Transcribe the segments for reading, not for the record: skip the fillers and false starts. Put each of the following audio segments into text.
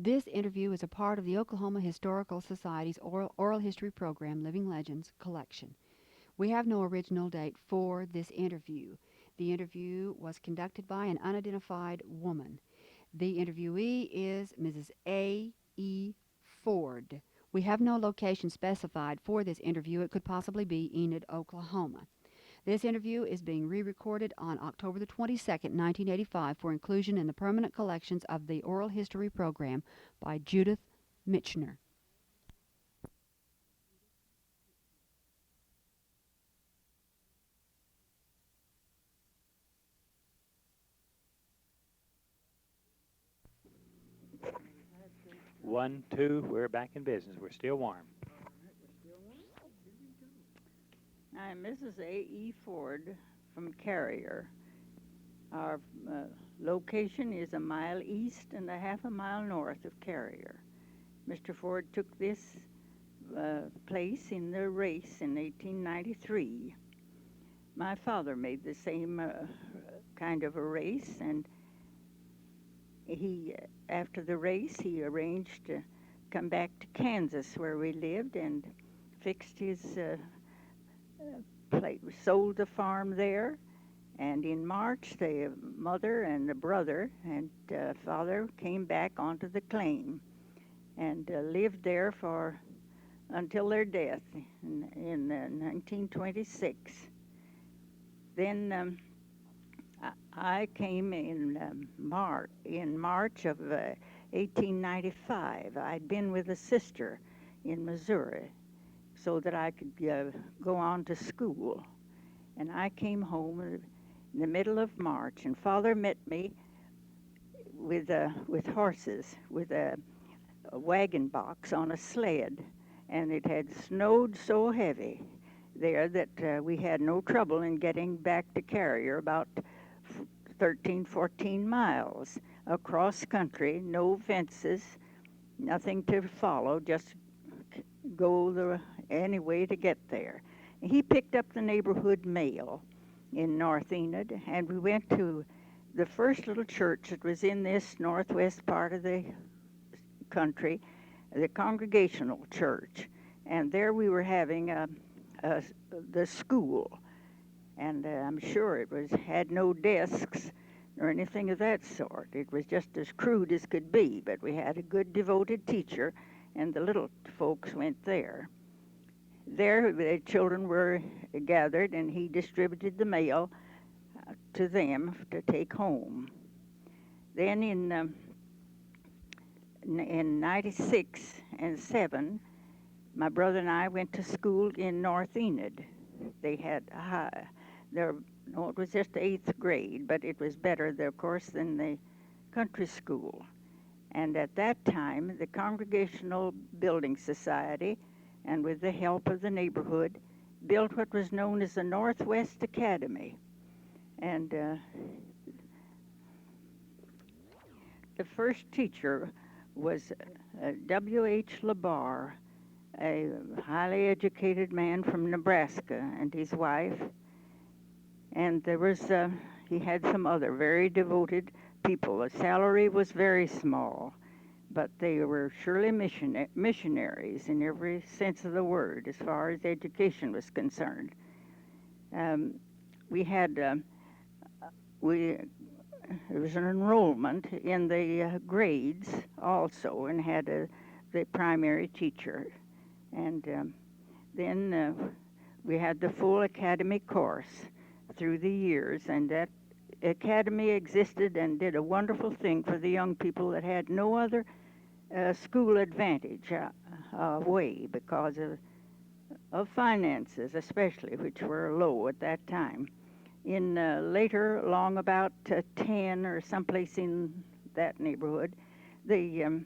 This interview is a part of the Oklahoma Historical Society's oral history program, Living Legends Collection. We have no original date for this interview. The interview was conducted by an unidentified woman. The interviewee is Mrs. A. E. Ford. We have no location specified for this interview. It could possibly be Enid, Oklahoma. This interview is being re-recorded on October the 22nd, 1985 for inclusion in the permanent collections of the Oral History Program by Judith Michener. One, two, we're back in business. We're still warm. I'm Mrs. A.E. Ford from Carrier. Our location is a mile east and a half a mile north of Carrier. Mr. Ford took this place in the race in 1893. My father made the same kind of a race, and after the race, he arranged to come back to Kansas, where we lived, and fixed his place, sold the farm there. And in March, the mother and the brother and father came back onto the claim and lived there until their death in 1926. Then I came in March of 1895. I'd been with a sister in Missouri so that I could go on to school. And I came home in the middle of March, and Father met me with horses, with a wagon box on a sled, and it had snowed so heavy there that we had no trouble in getting back to Carrier, about 13, 14 miles across country, no fences, nothing to follow, just go any way to get there. He picked up the neighborhood mail in North Enid, and we went to the first little church that was in this northwest part of the country, the Congregational Church. And there we were having the school, and I'm sure it had no desks or anything of that sort. It was just as crude as could be, but we had a good devoted teacher, and the little folks went there. There, the children were gathered, and he distributed the mail to them to take home. Then in 96 and 7, my brother and I went to school in North Enid. They had it was just 8th grade, but it was better, of course, than the country school. And at that time, the Congregational Building Society, and with the help of the neighborhood, built what was known as the Northwest Academy. And the first teacher was W.H. LaBar, a highly educated man from Nebraska, and his wife. And he had some other very devoted people. The salary was very small, but they were surely missionaries in every sense of the word as far as education was concerned. There was an enrollment in the grades also, and had the primary teacher. And then we had the full academy course through the years, and that academy existed and did a wonderful thing for the young people that had no other school advantage way because of finances, especially, which were low at that time. In later, along about 10 or someplace in that neighborhood, the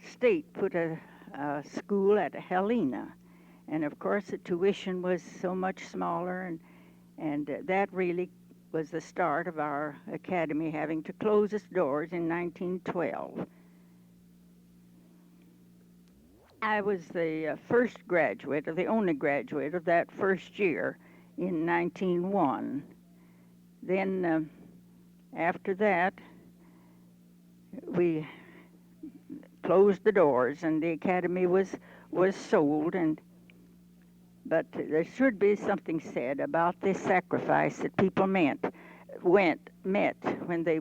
state put a school at Helena, and of course the tuition was so much smaller, and that really was the start of our academy having to close its doors in 1912. I was the first graduate, or the only graduate of that first year in 1901. Then after that, closed the doors, and the academy was sold. But there should be something said about this sacrifice that people met when they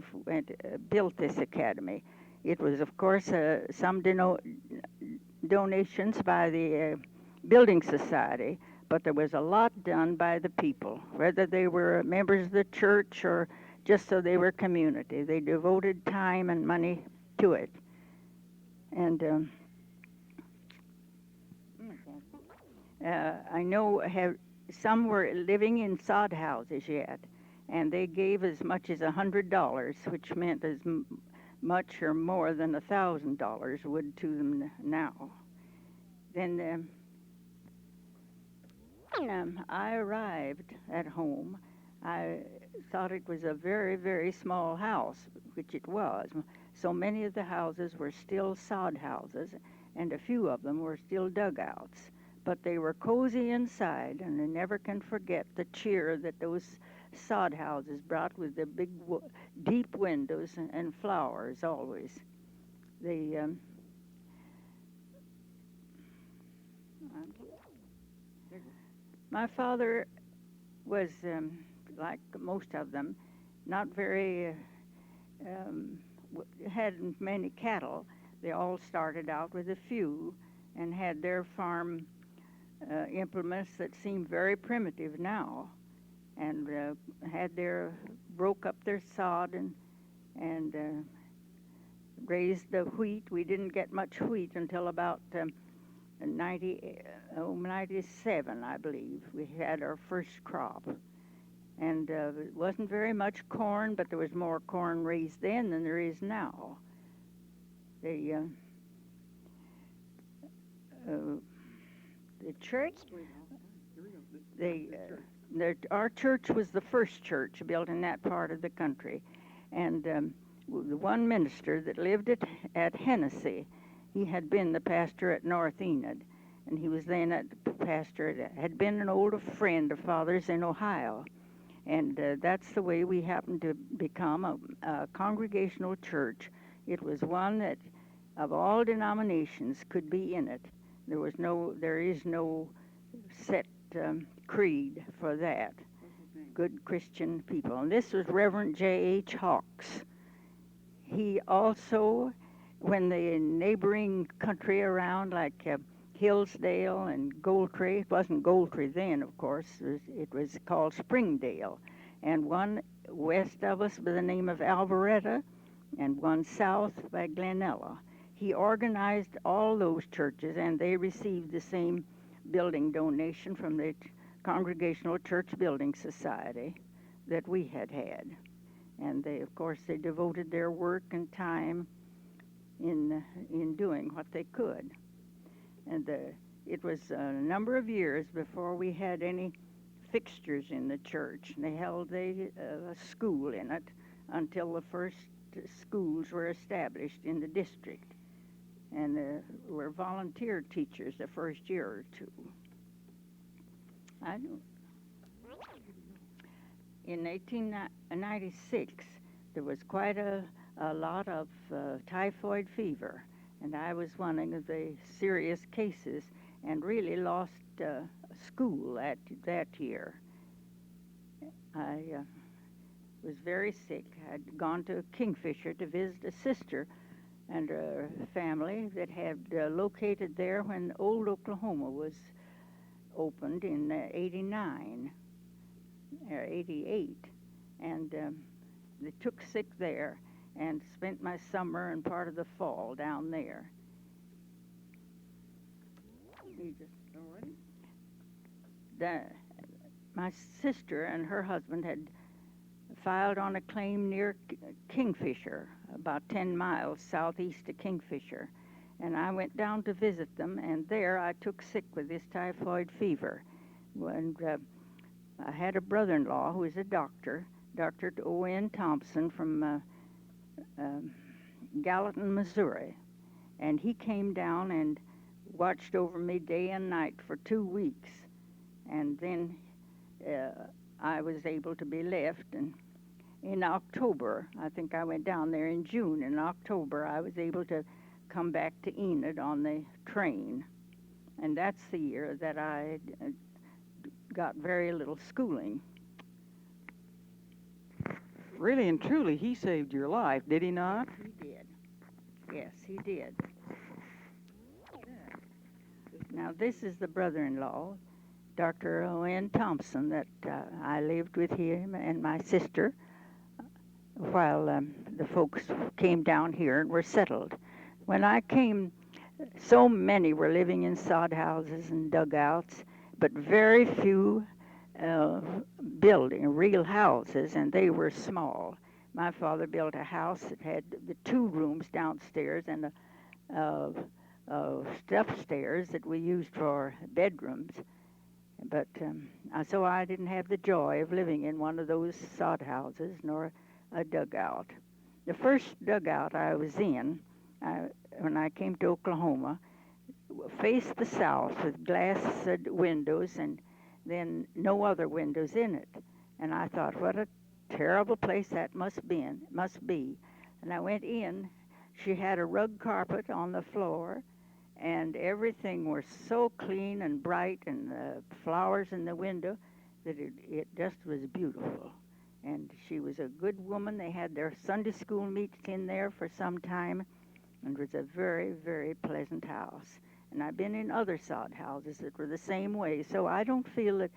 built this academy. It was, of course, some donations by the building society, but there was a lot done by the people, whether they were members of the church or just so they were community. They devoted time and money to it. And I know some were living in sod houses yet, and they gave as much as $100, which meant as much or more than $1,000 would to them now. Then I arrived at home. I thought it was a very, very small house, which it was. So many of the houses were still sod houses, and a few of them were still dugouts. But they were cozy inside, and I never can forget the cheer that those sod houses brought with their big, deep windows and flowers always. They my father was, like most of them, not very, hadn't many cattle. They all started out with a few and had their farm implements that seem very primitive now, and broke up their sod and raised the wheat. We didn't get much wheat until about 97, I believe. We had our first crop. And it wasn't very much corn, but there was more corn raised then than there is now. The church, our church was the first church built in that part of the country. And the one minister that lived at Hennessy, he had been the pastor at North Enid, and he was then had been an old friend of Father's in Ohio. And that's the way we happened to become a congregational church. It was one that, of all denominations, could be in it. There is no set creed for that. Good Christian people. And this was Reverend J.H. Hawks. He also, when the neighboring country around, like Hillsdale and Goldtree. It wasn't Goldtree then, of course. It was called Springdale. And one west of us by the name of Alvaretta, and one south by Glenella. He organized all those churches, and they received the same building donation from the Congregational Church Building Society that we had had. And they, of course, they devoted their work and time in doing what they could. And it was a number of years before we had any fixtures in the church. And they held a school in it until the first schools were established in the district. And were volunteer teachers the first year or two. I know. In 1896, there was quite a lot of typhoid fever. And I was one of the serious cases and really lost school that year. I was very sick. I'd gone to Kingfisher to visit a sister and a family that had located there when old Oklahoma was opened in 89 or 88. And they took sick there and spent my summer and part of the fall down there. My sister and her husband had filed on a claim near Kingfisher, about 10 miles southeast of Kingfisher. And I went down to visit them, and there I took sick with this typhoid fever. And I had a brother-in-law who was a doctor, Dr. Owen Thompson from Gallatin, Missouri. And he came down and watched over me day and night for 2 weeks. And then I was able to be left. And in October, I think I went down there in June. In October, I was able to come back to Enid on the train. And that's the year that I got very little schooling. Really and truly, he saved your life, did he not? He did. Yes, he did. Now, this is the brother-in-law, Dr. Owen Thompson, that I lived with him and my sister while the folks came down here and were settled. When I came, so many were living in sod houses and dugouts, but very few uh, building real houses, and they were small. My father built a house that had the 2 rooms downstairs and step stairs that we used for bedrooms. But so I didn't have the joy of living in one of those sod houses nor a dugout. The first dugout I was in, when I came to Oklahoma, faced the south with glass windows and then no other windows in it. And I thought, what a terrible place that must be. And I went in. She had a rug carpet on the floor, and everything was so clean and bright, and the flowers in the window that it just was beautiful. And she was a good woman. They had their Sunday school meets in there for some time, and it was a very, very pleasant house. And I've been in other sod houses that were the same way, so I don't feel that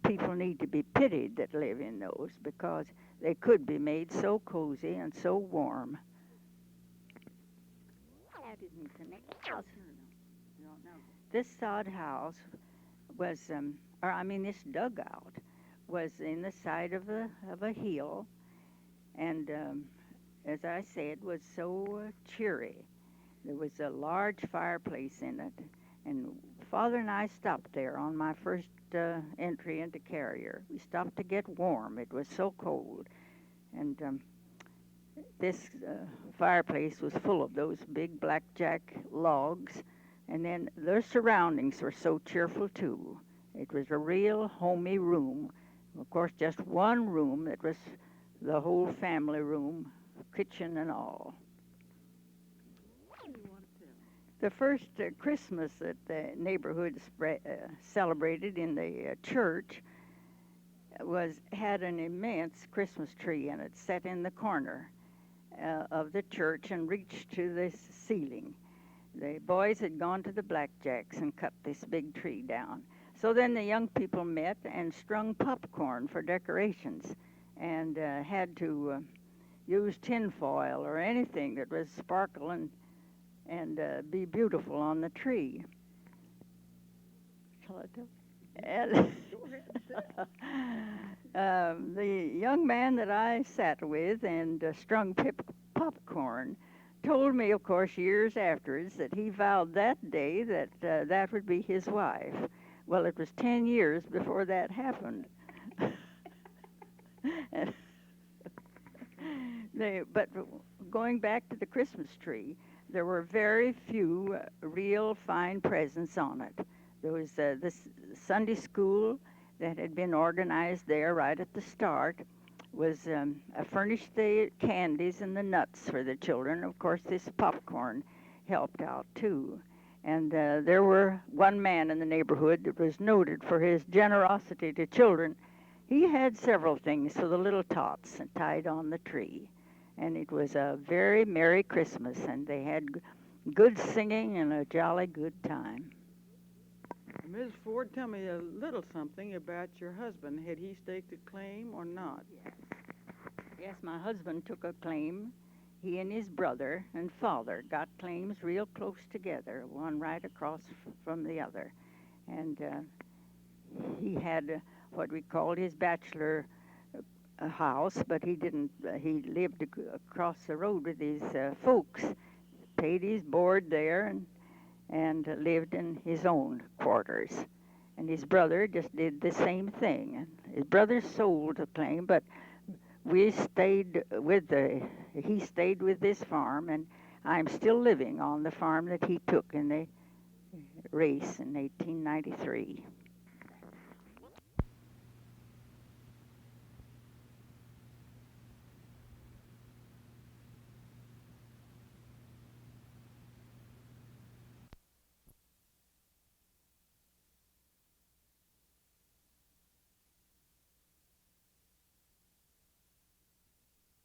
people need to be pitied that live in those, because they could be made so cozy and so warm. I didn't connect the house. This sod house was, this dugout was in the side of a hill, and as I said, was so cheery. There was a large fireplace in it, and Father and I stopped there on my first entry into Carrier. We stopped to get warm. It was so cold, and this fireplace was full of those big blackjack logs, and then their surroundings were so cheerful too. It was a real homey room. Of course, just one room that was the whole family room, kitchen and all. The first Christmas that the neighborhood celebrated in the church had an immense Christmas tree in it, set in the corner of the church and reached to the ceiling. The boys had gone to the blackjacks and cut this big tree down. So then the young people met and strung popcorn for decorations, and had to use tinfoil or anything that was sparkle and be beautiful on the tree. Shall I tell? And the young man that I sat with and strung popcorn told me, of course, years afterwards, that he vowed that day that that would be his wife. Well, it was 10 years before that happened. But going back to the Christmas tree, there were very few real fine presents on it. There was this Sunday school that had been organized there right at the start, was furnished the candies and the nuts for the children. Of course, this popcorn helped out too. And there were one man in the neighborhood that was noted for his generosity to children. He had several things for the little tots tied on the tree. And it was a very Merry Christmas, and they had good singing and a jolly good time. Ms. Ford, tell me a little something about your husband. Had he staked a claim or not? Yes, my husband took a claim. He and his brother and father got claims real close together, one right across from the other. And he had what we called his bachelor house, but he didn't. He lived across the road with his folks, paid his board there, and lived in his own quarters. And his brother just did the same thing. And his brother sold the claim, but he stayed with this farm, and I'm still living on the farm that he took in the race in 1893.